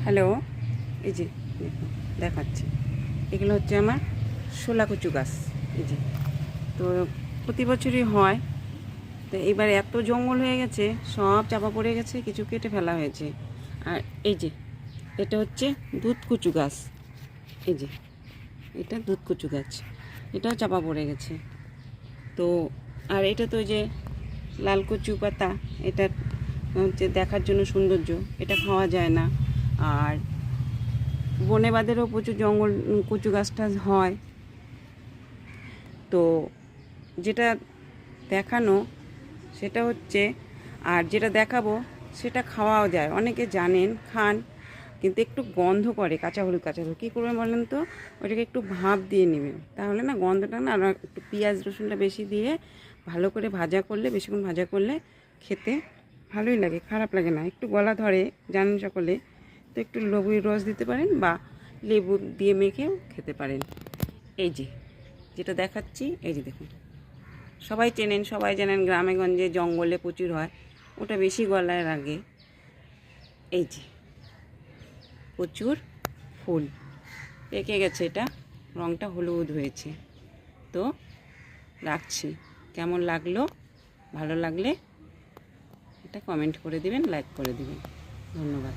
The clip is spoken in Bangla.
হ্যালো, এই যে দেখুন দেখাচ্ছি, এগুলো হচ্ছে আমার শোলা কচু গাছ। এই যে, তো প্রতি বছরই হয়। তো এবার এত জঙ্গল হয়ে গেছে, সব চাপা পড়ে গেছে, কিছু কেটে ফেলা হয়েছে। আর এই যে এটা হচ্ছে দুধ কচু গাছ। এই যে এটা দুধ কচু গাছ, এটাও চাপা পড়ে গেছে। তো আর এটা তো যে লাল কচু পাতা, এটা হচ্ছে দেখার জন্য সৌন্দর্য, এটা খাওয়া যায় না। আর বনে বাদেরও প্রচুর জঙ্গল কচু গাছটা হয়। তো যেটা দেখানো সেটা হচ্ছে, আর যেটা দেখাবো সেটা খাওয়াও যায়, অনেকে জানেন খান, কিন্তু একটু গন্ধ করে। কাঁচা হলুদ কী করবেন বলেন তো, ওইটাকে একটু ভাপ দিয়ে নেবেন, তাহলে না গন্ধটা না, আর একটু পেঁয়াজ রসুনটা বেশি দিয়ে ভালো করে ভাজা করলে, বেশিক্ষণ ভাজা করলে খেতে ভালোই লাগে, খারাপ লাগে না। একটু গলা ধরে জানেন সকলে, তো একটু লেবুর রস দিতে পারেন বা লেবু দিয়ে মেখেও খেতে পারেন। এই যে যেটা দেখাচ্ছি, এই যে দেখুন, সবাই চেনেন, সবাই জানেন, গ্রামে গঞ্জে জঙ্গলে প্রচুর হয়, ওটা বেশি গলায় লাগে। এই যে প্রচুর ফুল পেকে গেছে, এটা রঙটা হলুদ হয়েছে। তো রাখছি, কেমন লাগলো, ভালো লাগলে এটা কমেন্ট করে দিবেন, লাইক করে দিবেন। ধন্যবাদ।